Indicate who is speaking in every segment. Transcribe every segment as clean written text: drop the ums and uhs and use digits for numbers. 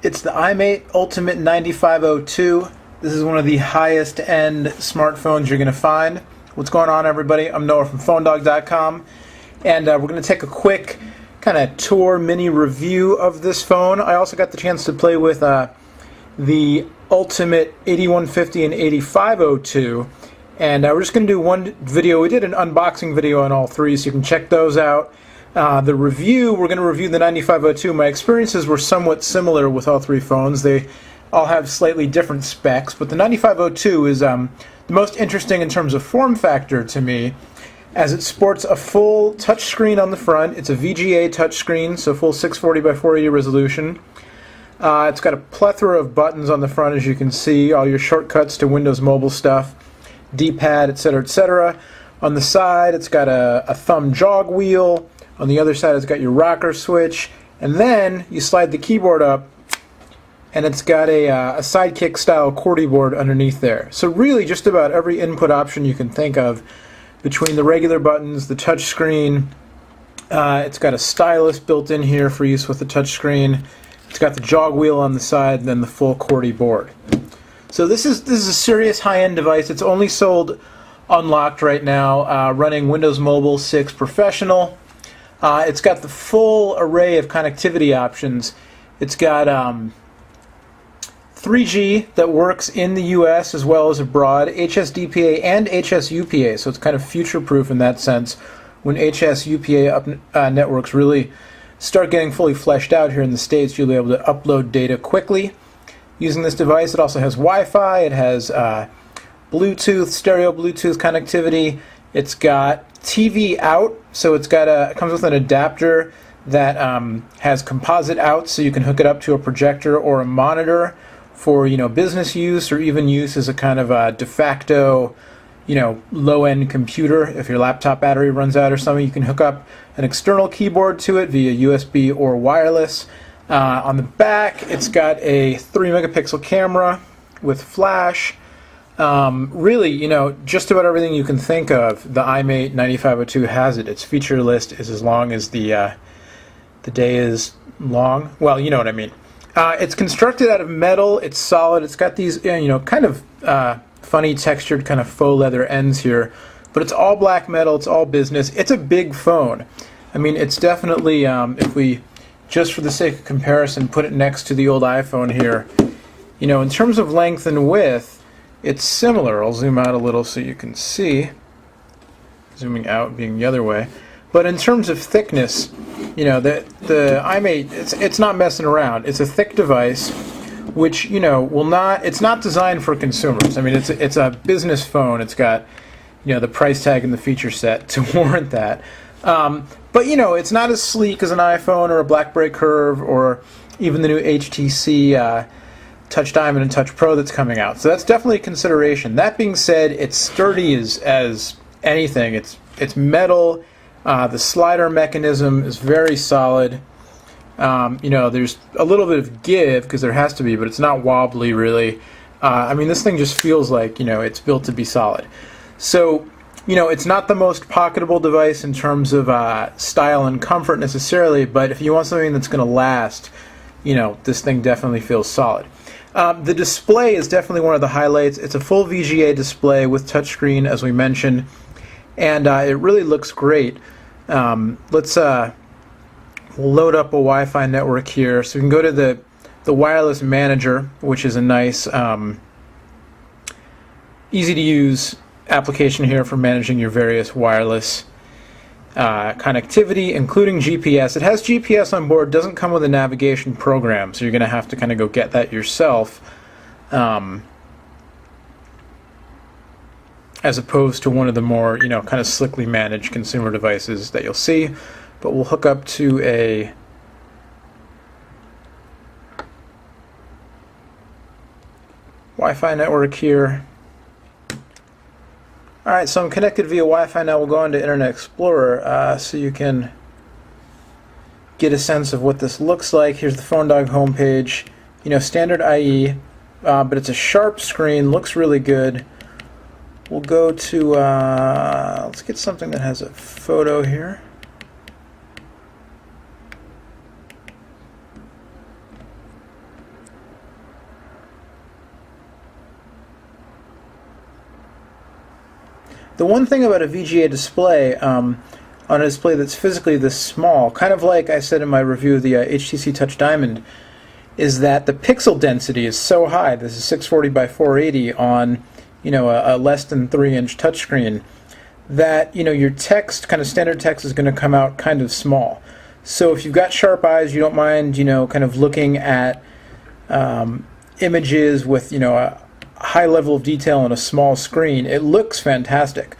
Speaker 1: It's the iMate Ultimate 9502. This is one of the highest end smartphones you're going to find. What's going on, everybody? I'm Noah from PhoneDog.com, and we're going to take a quick kind of tour mini review of this phone. I also got the chance to play with the Ultimate 8150 and 8502, and we're just going to do one video. We did an unboxing video on all three, so you can check those out. The review, we're going to review the 9502. My experiences were somewhat similar with all three phones. They all have slightly different specs, but the 9502 is the most interesting in terms of form factor to me, as it sports a full touchscreen on the front. It's a VGA touchscreen, so full 640 by 480 resolution. It's got a plethora of buttons on the front, as you can see, all your shortcuts to Windows Mobile stuff, D-pad, etc., etc. On the side, it's got a thumb jog wheel. On the other side, it's got your rocker switch, and then you slide the keyboard up, and it's got a Sidekick style QWERTY board underneath there. So really, just about every input option you can think of, between the regular buttons, the touch screen. It's got a stylus built in here for use with the touch screen. It's got the jog wheel on the side, and then the full QWERTY board. So this is a serious high-end device. It's only sold unlocked right now, running Windows Mobile 6 Professional. It's got the full array of connectivity options. It's got 3G that works in the US as well as abroad, HSDPA and HSUPA, so it's kind of future-proof in that sense. When HSUPA networks really start getting fully fleshed out here in the States, you'll be able to upload data quickly using this device. It also has Wi-Fi, it has Bluetooth, stereo Bluetooth connectivity. It's got TV out, so it comes with an adapter that has composite out, so you can hook it up to a projector or a monitor for business use, or even use as a kind of a de facto low-end computer. If your laptop battery runs out or something, you can hook up an external keyboard to it via USB or wireless. On the back, it's got a 3-megapixel camera with flash. Really, just about everything you can think of, the iMate 9502 has it. Its feature list is as long as the day is long. Well, you know what I mean. It's constructed out of metal. It's solid. It's got these, kind of funny textured kind of faux leather ends here, but it's all black metal. It's all business. It's a big phone. I mean, it's definitely, if we, just for the sake of comparison, put it next to the old iPhone here, in terms of length and width, it's similar. I'll zoom out a little so you can see. Zooming out being the other way. But in terms of thickness, the iMate, it's not messing around. It's a thick device, which it's not designed for consumers. I mean, it's a business phone. It's got the price tag and the feature set to warrant that. But it's not as sleek as an iPhone or a BlackBerry Curve or even the new HTC Touch Diamond and Touch Pro that's coming out. So that's definitely a consideration. That being said, it's sturdy as anything. It's metal. The slider mechanism is very solid. There's a little bit of give, because there has to be, but it's not wobbly really. I mean, this thing just feels like it's built to be solid. So it's not the most pocketable device in terms of style and comfort necessarily, but if you want something that's going to last, this thing definitely feels solid. The display is definitely one of the highlights. It's a full VGA display with touchscreen, as we mentioned, and it really looks great. Let's load up a Wi-Fi network here, so we can go to the wireless manager, which is a nice, easy-to-use application here for managing your various wireless connectivity, including GPS. It has GPS on board, doesn't come with a navigation program, so you're going to have to kind of go get that yourself, as opposed to one of the more, kind of slickly managed consumer devices that you'll see. But we'll hook up to a Wi-Fi network here. Alright, so I'm connected via Wi-Fi now. We'll go into Internet Explorer so you can get a sense of what this looks like. Here's the PhoneDog homepage. Standard IE, but it's a sharp screen, looks really good. We'll go to, let's get something that has a photo here. The one thing about a VGA display, on a display that's physically this small, kind of like I said in my review of the HTC Touch Diamond, is that the pixel density is so high. This is 640 by 480 on, a less than 3-inch touchscreen, that, your text, kind of standard text, is going to come out kind of small. So if you've got sharp eyes, you don't mind, kind of looking at images with, a high level of detail on a small screen, it looks fantastic.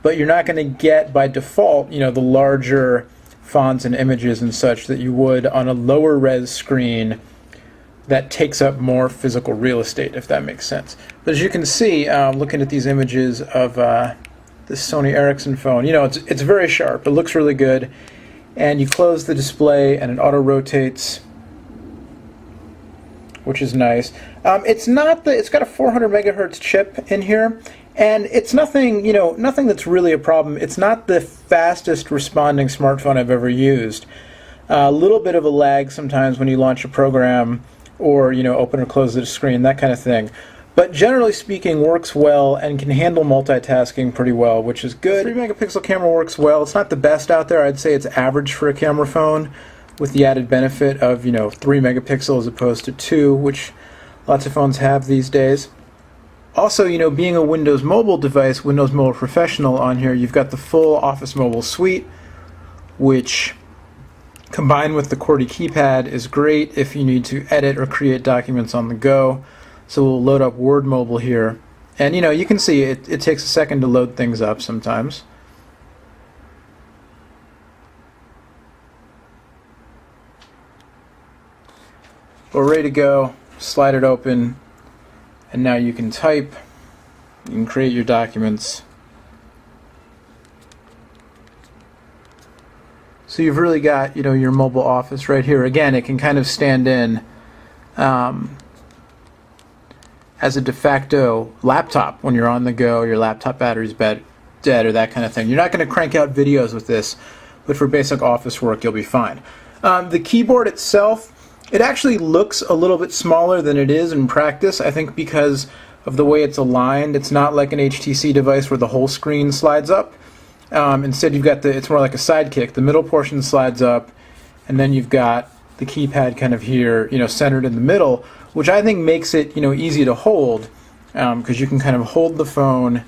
Speaker 1: But you're not going to get, by default, the larger fonts and images and such that you would on a lower res screen that takes up more physical real estate, if that makes sense. But as you can see, looking at these images of this Sony Ericsson phone, it's very sharp. It looks really good. And you close the display and it auto rotates, which is nice. It's got a 400 megahertz chip in here, and it's nothing that's really a problem. It's not the fastest responding smartphone I've ever used. A little bit of a lag sometimes when you launch a program or open or close the screen, that kind of thing. But generally speaking, works well and can handle multitasking pretty well, which is good. 3 megapixel camera works well. It's not the best out there. I'd say it's average for a camera phone, with the added benefit of 3 megapixel as opposed to 2, which lots of phones have these days. Also, being a Windows Mobile device, Windows Mobile Professional on here, you've got the full Office Mobile suite, which combined with the QWERTY keypad is great if you need to edit or create documents on the go. So we'll load up Word Mobile here. And you can see it takes a second to load things up sometimes. We're ready to go. Slide it open, and now you can type. You can create your documents. So you've really got your mobile office right here. Again, it can kind of stand in as a de facto laptop when you're on the go, your laptop battery's dead, or that kind of thing. You're not going to crank out videos with this, but for basic office work, you'll be fine. The keyboard itself, it actually looks a little bit smaller than it is in practice, I think because of the way it's aligned. It's not like an HTC device where the whole screen slides up. Instead, you've got it's more like a sidekick. The middle portion slides up, and then you've got the keypad kind of here, centered in the middle, which I think makes it, easy to hold, because you can kind of hold the phone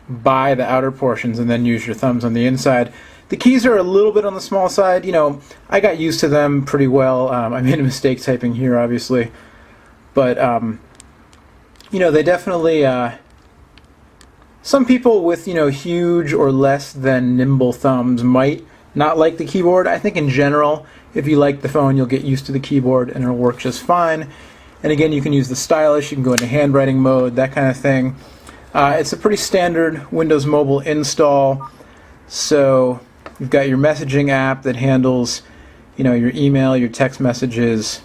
Speaker 1: by the outer portions and then use your thumbs on the inside. The keys are a little bit on the small side. I got used to them pretty well. I made a mistake typing here, obviously, but they definitely. Some people with huge or less than nimble thumbs might not like the keyboard. I think in general, if you like the phone, you'll get used to the keyboard and it'll work just fine. And again, you can use the stylus, you can go into handwriting mode, that kind of thing. It's a pretty standard Windows Mobile install. So you've got your messaging app that handles, your email, your text messages,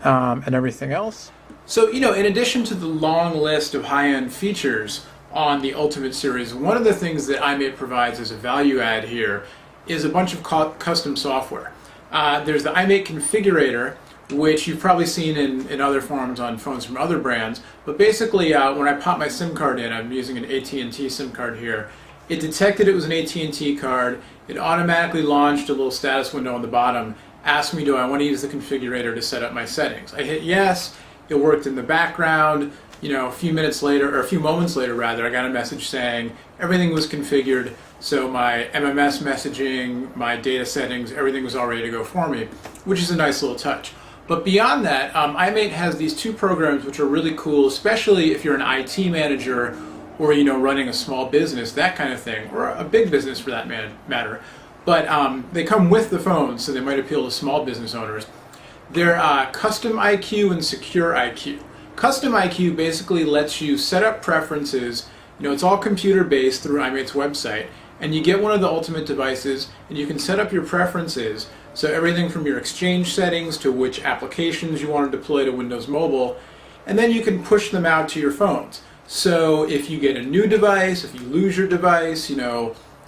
Speaker 1: and everything else. So, in addition to the long list of high-end features on the Ultimate series, one of the things that iMate provides as a value add here is a bunch of custom software. There's the iMate configurator, which you've probably seen in other forms on phones from other brands. But basically, when I pop my SIM card in, I'm using an AT&T SIM card here, it detected it was an AT&T card. It automatically launched a little status window on the bottom, asked me, do I want to use the configurator to set up my settings? I hit yes. It worked in the background. A few moments later, I got a message saying everything was configured, so my MMS messaging, my data settings, everything was all ready to go for me, which is a nice little touch. But beyond that, iMate has these two programs which are really cool, especially if you're an IT manager or running a small business, that kind of thing, or a big business for that matter. But they come with the phone, so they might appeal to small business owners. They're Custom IQ and Secure IQ. Custom IQ basically lets you set up preferences. It's all computer-based through iMate's website, and you get one of the Ultimate devices, and you can set up your preferences. So everything from your Exchange settings to which applications you want to deploy to Windows Mobile, and then you can push them out to your phones. So if you get a new device, if you lose your device,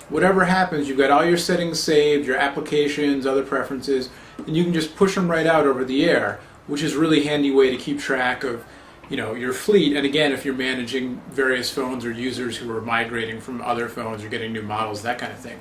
Speaker 1: whatever happens, you've got all your settings saved, your applications, other preferences, and you can just push them right out over the air, which is a really handy way to keep track of, your fleet. And again, if you're managing various phones or users who are migrating from other phones or getting new models, that kind of thing.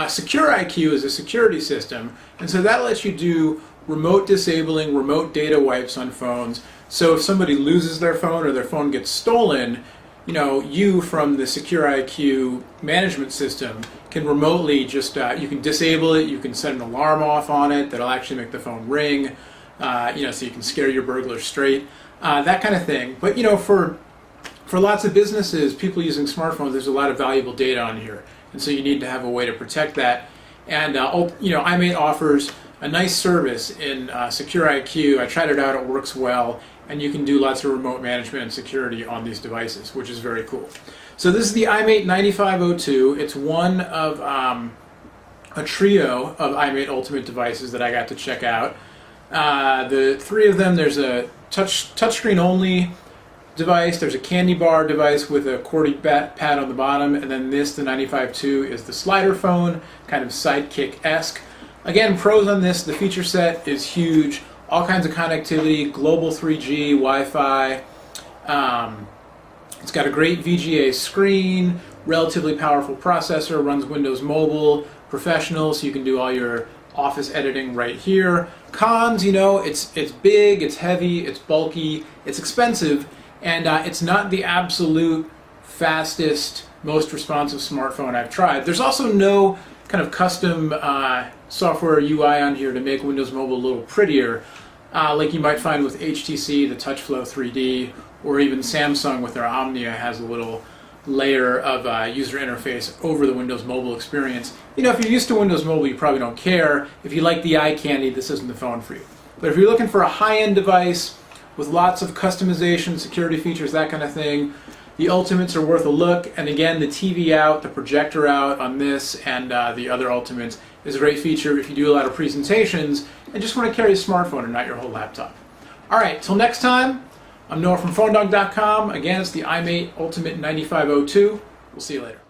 Speaker 1: Secure IQ is a security system, and so that lets you do remote disabling, remote data wipes on phones. So if somebody loses their phone or their phone gets stolen, you from the Secure IQ management system can remotely just, you can disable it, you can set an alarm off on it that'll actually make the phone ring, so you can scare your burglar straight, that kind of thing. But for lots of businesses, people using smartphones, there's a lot of valuable data on here. And so you need to have a way to protect that. And iMate offers a nice service in Secure IQ. I tried it out, it works well, and you can do lots of remote management and security on these devices, which is very cool. So this is the iMate 9502. It's one of a trio of iMate Ultimate devices that I got to check out. The three of them, there's a touchscreen only device, there's a candy bar device with a QWERTY pad on the bottom, and then this, the 95.2, is the slider phone, kind of sidekick-esque. Again, pros on this, the feature set is huge, all kinds of connectivity, global 3G, Wi-Fi. It's got a great VGA screen, relatively powerful processor, runs Windows Mobile, professional, so you can do all your office editing right here. Cons, it's big, it's heavy, it's bulky, it's expensive, and it's not the absolute fastest, most responsive smartphone I've tried. There's also no kind of custom software UI on here to make Windows Mobile a little prettier, like you might find with HTC, the TouchFlow 3D, or even Samsung with their Omnia has a little layer of user interface over the Windows Mobile experience. If you're used to Windows Mobile, you probably don't care. If you like the eye candy, this isn't the phone for you. But if you're looking for a high-end device with lots of customization, security features, that kind of thing, the Ultimates are worth a look. And again, the TV out, the projector out on this and the other Ultimates is a great feature if you do a lot of presentations and just want to carry a smartphone and not your whole laptop. All right, till next time, I'm Noah from PhoneDog.com. Again, it's the iMate Ultimate 9502. We'll see you later.